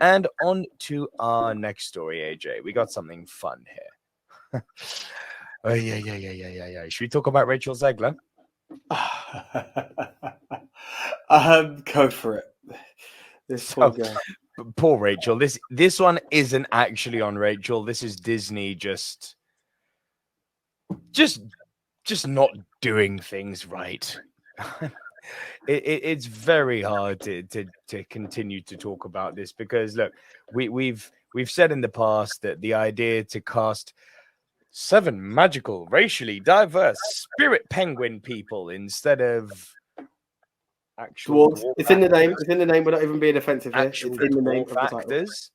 And on to our next story, AJ. We got something fun here. Oh, yeah. Should we talk about Rachel Zegler? Go for it. This poor girl. Poor Rachel. This one isn't actually on Rachel. This is Disney just not doing things right. It's very hard to continue to talk about this because look, we've said in the past that the idea to cast 7 magical, racially diverse spirit penguin people instead of actual Dwarves. It's in the name. It's in the name. We're not even being offensive here. It's in the name of the title. Actors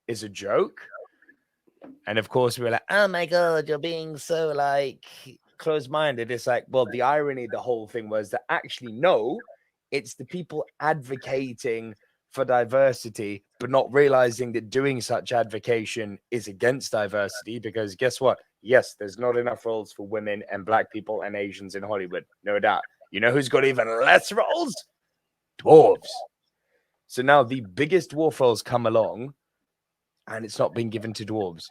is a joke. And of course, we were like, oh my God, you're being so like closed-minded. It's like, well, the irony of the whole thing was that actually, no, it's the people advocating for diversity, but not realizing that doing such advocation is against diversity. Because guess what? Yes, there's not enough roles for women and Black people and Asians in Hollywood. No doubt. You know who's got even less roles? Dwarves. So now the biggest dwarf roles come along, and it's not been given to dwarves.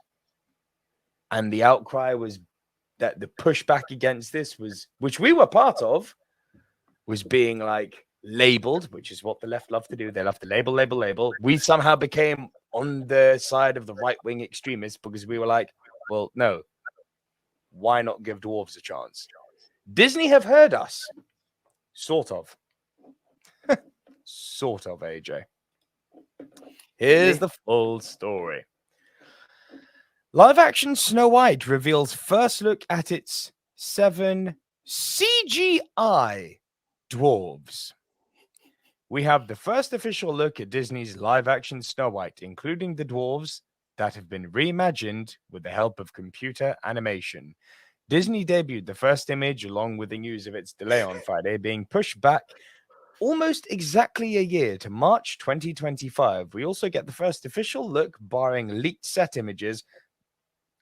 And the outcry was that the pushback against this was, which we were part of, was being like labeled, which is what the left love to do. They love to label. We somehow became on the side of the right-wing extremists because we were like, well, no, why not give dwarves a chance? Disney have heard us. Sort of. Sort of, AJ. Here's the full story. Live-action Snow White reveals first look at its 7 CGI dwarves. We have the first official look at Disney's live-action Snow White, including the dwarves that have been reimagined with the help of computer animation. Disney debuted the first image along with the news of its delay on Friday being pushed back almost exactly a year to March 2025. We also get the first official look, barring leaked set images,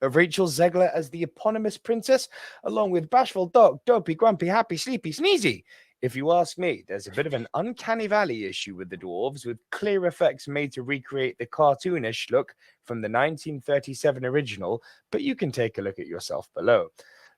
of Rachel Zegler as the eponymous princess, along with Bashful Dog, Dopey, Grumpy, Happy, Sleepy, Sneezy. If you ask me, there's a bit of an uncanny valley issue with the dwarves, with clear effects made to recreate the cartoonish look from the 1937 original, but you can take a look at yourself below.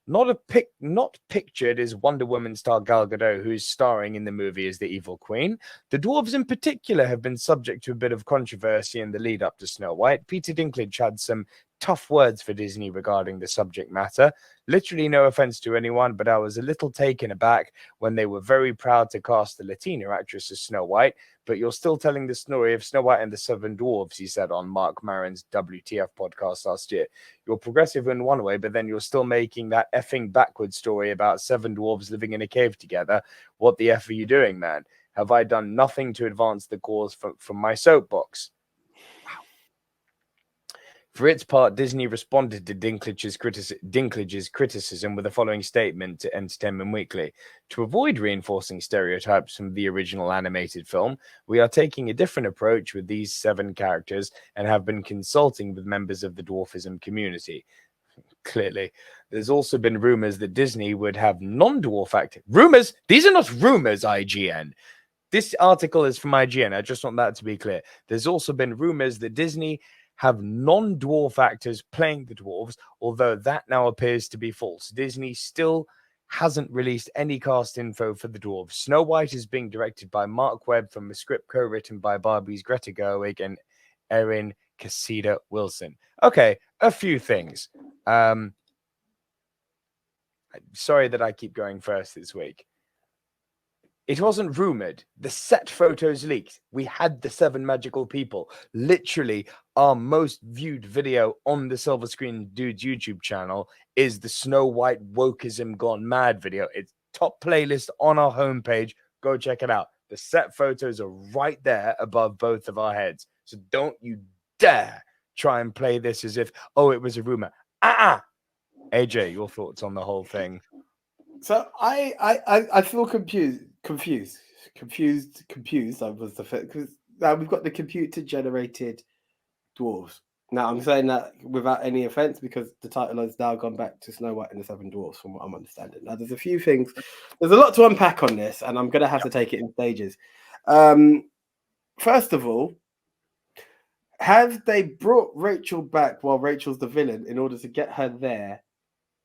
Not pictured is Wonder Woman star Gal Gadot, who's starring in the movie as the evil queen. The dwarves in particular have been subject to a bit of controversy in the lead up to Snow White. Peter Dinklage had some tough words for Disney regarding the subject matter. Literally no offense to anyone, but I was a little taken aback when they were very proud to cast the Latina actress as Snow White, but you're still telling the story of Snow White and the 7 Dwarves, he said on Mark Maron's WTF podcast last year. You're progressive in one way, but then you're still making that effing backward story about 7 dwarves living in a cave together. What the F are you doing, man? Have I done nothing to advance the cause from my soapbox? For its part, Disney responded to Dinklage's criticism with the following statement to Entertainment Weekly. To avoid reinforcing stereotypes from the original animated film, we are taking a different approach with these 7 characters and have been consulting with members of the dwarfism community. Clearly, there's also been rumors that Disney would have non-dwarf actors. Rumors? These are not rumors, IGN. This article is from IGN. I just want that to be clear. There's also been rumors that Disney have non-dwarf actors playing the dwarves, although that now appears to be false. Disney still hasn't released any cast info for the dwarves. Snow White is being directed by Mark Webb from a script co-written by Barbie's Greta Gerwig and Erin Casida Wilson. Okay, a few things. Sorry that I keep going first this week. It wasn't rumored. The set photos leaked. We had the 7 magical people. Literally, our most viewed video on the Silver Screen Dudes YouTube channel is the Snow White Wokeism Gone Mad video. It's top playlist on our homepage. Go check it out. The set photos are right there above both of our heads. So don't you dare try and play this as if, oh, it was a rumor. AJ, your thoughts on the whole thing? So I feel confused. I was the first, because now we've got the computer generated dwarves. Now I'm saying that without any offense because the title has now gone back to Snow White and the 7 Dwarfs, from what I'm understanding. Now there's a few things. There's a lot to unpack on this, and I'm going to have to take it in stages. First of all, have they brought Rachel back while Rachel's the villain in order to get her there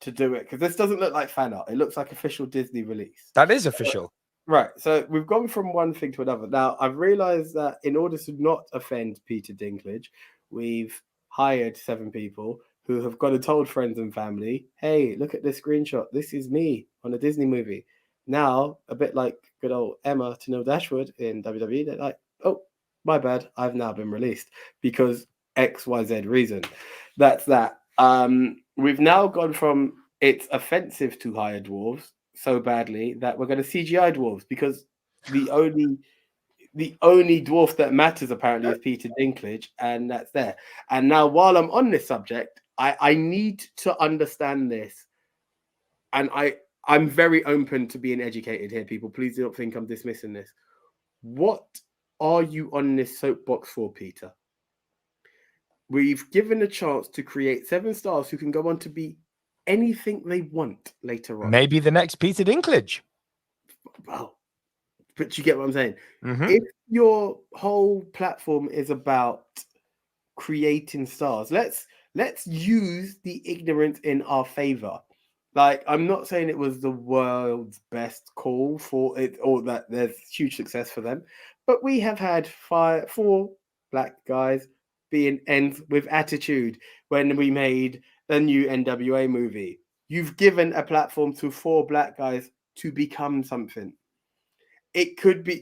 to do it? Because this doesn't look like fan art. It looks like official Disney release. That is official. Right. So we've gone from one thing to another. Now, I've realized that in order to not offend Peter Dinklage, we've hired 7 people who have gone and told friends and family, hey, look at this screenshot. This is me on a Disney movie. Now, a bit like good old Emma to Neil Dashwood in WWE, they're like, oh, my bad. I've now been released because XYZ reason. That's that. We've now gone from it's offensive to hire dwarves so badly that we're going to CGI dwarves because the only dwarf that matters apparently is Peter Dinklage, and that's there. And now, while I'm on this subject, I need to understand this, and I'm very open to being educated here, people. Please don't think I'm dismissing this. What are you on this soapbox for, Peter? We've given a chance to create 7 stars who can go on to be anything they want later on. Maybe the next Peter Dinklage. Well, but you get what I'm saying. Mhm. If your whole platform is about creating stars, let's use the ignorance in our favor. Like, I'm not saying it was the world's best call for it or that there's huge success for them, but we have had 4 black guys being ends with attitude when we made the new NWA movie. You've given a platform to 4 black guys to become something. It could be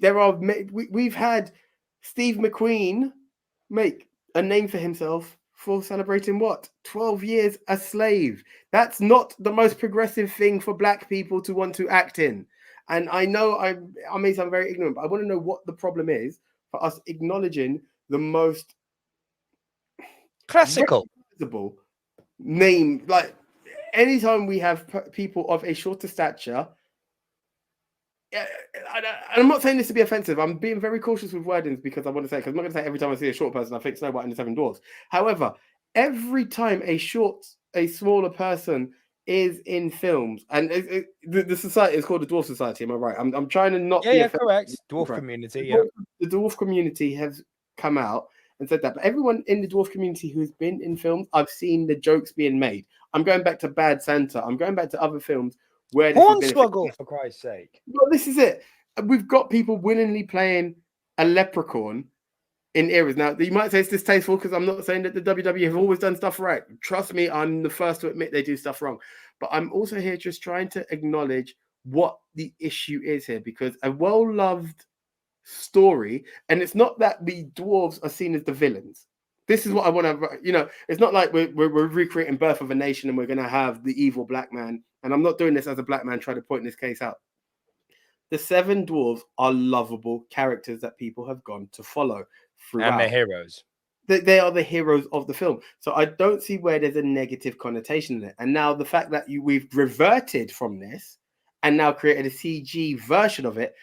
we've had Steve McQueen make a name for himself for celebrating what 12 years a slave. That's not the most progressive thing for black people to want to act in. And I know I may sound very ignorant, but I want to know what the problem is for us acknowledging the most Classical name. Like, anytime we have people of a shorter stature, I'm not saying this to be offensive. I'm being very cautious with wordings because I want to say, because I'm not going to say every time I see a short person, I think Snow White and the 7 Dwarfs. However, every time a smaller person is in films, and the society is called the Dwarf Society. Am I right? I'm trying to not be offensive. Correct. Dwarf community. Yeah. The dwarf community has come out and said that, but everyone in the dwarf community who's been in films, I've seen the jokes being made. I'm going back to Bad Santa. I'm going back to other films where this Hornswoggle, for Christ's sake. Well, this is it. We've got people willingly playing a leprechaun in eras. Now, you might say it's distasteful because I'm not saying that the WWE have always done stuff right. Trust me, I'm the first to admit they do stuff wrong. But I'm also here just trying to acknowledge what the issue is here, because a well-loved story, and it's not that the dwarves are seen as the villains. This is what I want to, it's not like we're recreating Birth of a Nation and we're going to have the evil black man. And I'm not doing this as a black man trying to point this case out. The 7 dwarves are lovable characters that people have gone to follow throughout. And they're heroes. They are the heroes of the film. So I don't see where there's a negative connotation in it. And now the fact that we've reverted from this and now created a CG version of it,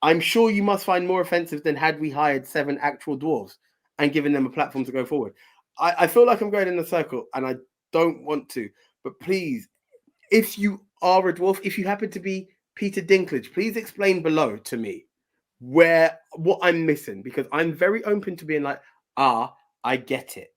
I'm sure you must find more offensive than had we hired 7 actual dwarves and given them a platform to go forward. I feel like I'm going in a circle and I don't want to. But please, if you are a dwarf, if you happen to be Peter Dinklage, please explain below to me what I'm missing, because I'm very open to being like, I get it.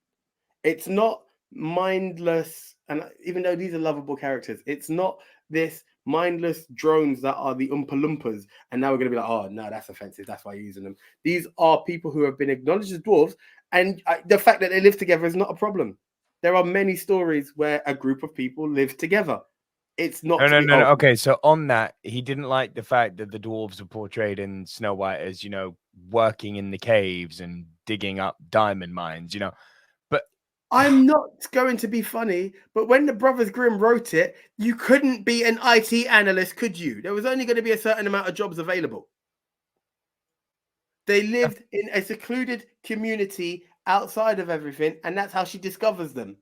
It's not mindless, and even though these are lovable characters, it's not this mindless drones that are the Oompa Loompas, and now we're going to be like, oh, no, that's offensive, that's why you're using them. These are people who have been acknowledged as dwarves, and the fact that they live together is not a problem. There are many stories where a group of people live together. It's not. No. Okay, so on that, he didn't like the fact that the dwarves were portrayed in Snow White as, working in the caves and digging up diamond mines, But I'm not going to be funny, but when the Brothers Grimm wrote it, you couldn't be an IT analyst, could you? There was only going to be a certain amount of jobs available. They lived in a secluded community outside of everything, and that's how she discovers them.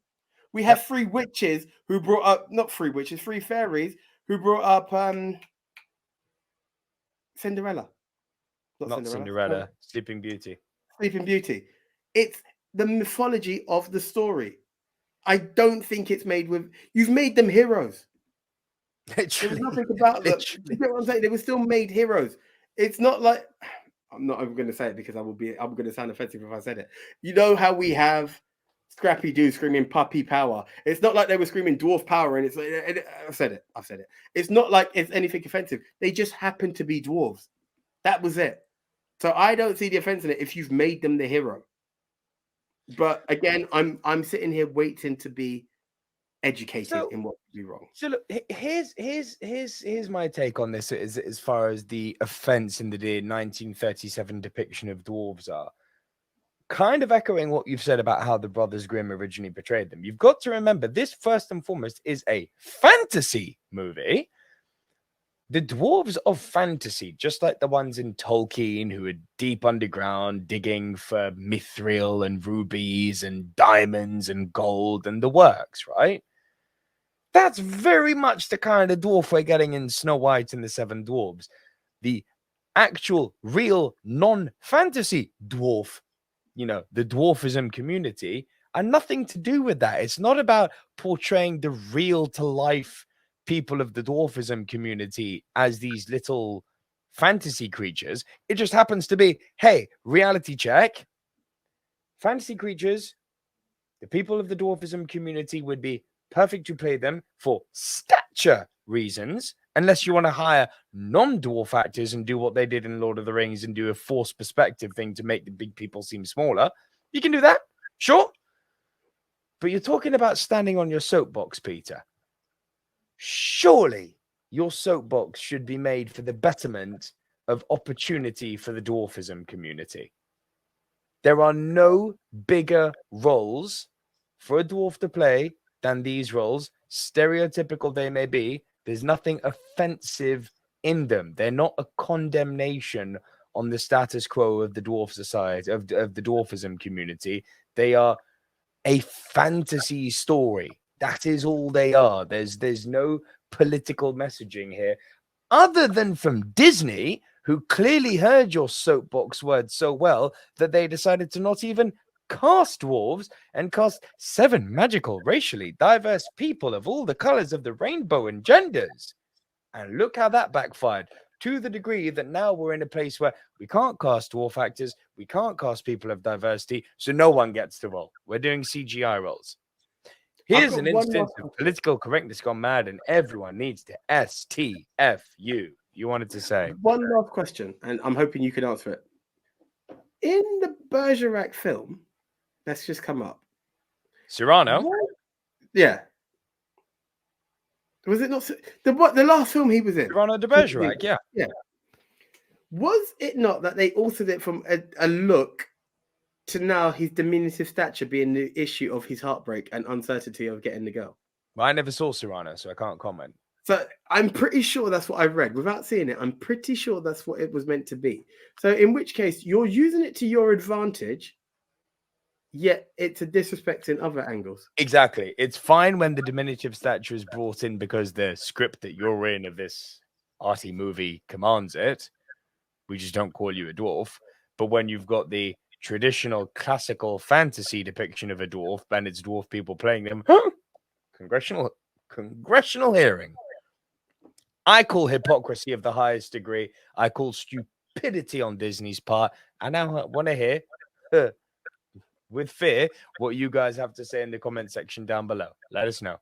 We have 3 witches who brought up, not 3 witches, 3 fairies who brought up Cinderella. Not Cinderella, Sleeping Beauty. Sleeping Beauty. It's the mythology of the story. I don't think it's made with, you've made them heroes. Literally. There was nothing about them. You get what I'm saying? They were still made heroes. It's not like, I'm not even going to say it because I'm going to sound offensive if I said it. You know how we have Scrappy Doo screaming puppy power? It's not like they were screaming dwarf power, and I've said it. It's not like it's anything offensive. They just happen to be dwarves. That was it. So I don't see the offense in it if you've made them the hero. But again, I'm sitting here waiting to be educated in what could be wrong. So look, here's my take on this as far as the offense in the 1937 depiction of dwarves are. Kind of echoing what you've said about how the Brothers Grimm originally portrayed them. You've got to remember, this first and foremost is a fantasy movie. The dwarves of fantasy, just like the ones in Tolkien who are deep underground digging for mithril and rubies and diamonds and gold and the works, right? That's very much the kind of dwarf we're getting in Snow White and the Seven Dwarves. The actual, real, non-fantasy dwarf, the dwarfism community, are nothing to do with that. It's not about portraying the real-to-life people of the dwarfism community as these little fantasy creatures. It just happens to be, hey, reality check. Fantasy creatures, the people of the dwarfism community would be perfect to play them for stature reasons, unless you want to hire non-dwarf actors and do what they did in Lord of the Rings and do a forced perspective thing to make the big people seem smaller. You can do that, sure. But you're talking about standing on your soapbox, Peter. Surely your soapbox should be made for the betterment of opportunity for the dwarfism community. There are no bigger roles for a dwarf to play than these roles, stereotypical they may be. There's nothing offensive in them. They're not a condemnation on the status quo of the dwarf society, of the dwarfism community. They are a fantasy story. That is all they are. There's no political messaging here, other than from Disney, who clearly heard your soapbox words so well that they decided to not even cast dwarves and cast 7 magical, racially diverse people of all the colors of the rainbow and genders. And look how that backfired, to the degree that now we're in a place where we can't cast dwarf actors, we can't cast people of diversity, so no one gets the role. We're doing CGI roles. Here's an instance of political correctness gone mad, and everyone needs to STFU. You wanted to say? One last question, and I'm hoping you can answer it. In the Bergerac film, let's just come up. Cyrano? Yeah. Was it not the last film he was in? Cyrano de Bergerac, yeah. Yeah. Was it not that they altered it from a look to now his diminutive stature being the issue of his heartbreak and uncertainty of getting the girl? Well, I never saw Cyrano, so I can't comment. So I'm pretty sure that's what I've read. Without seeing it, I'm pretty sure that's what it was meant to be. So in which case, you're using it to your advantage, yet it's a disrespect in other angles. Exactly. It's fine when the diminutive stature is brought in because the script that you're in of this arty movie commands it. We just don't call you a dwarf. But when you've got the traditional classical fantasy depiction of a dwarf, and it's dwarf people playing them, congressional hearing. I call hypocrisy of the highest degree. I call stupidity on Disney's part. And now I want to hear, with fear, what you guys have to say in the comment section down below. Let us know.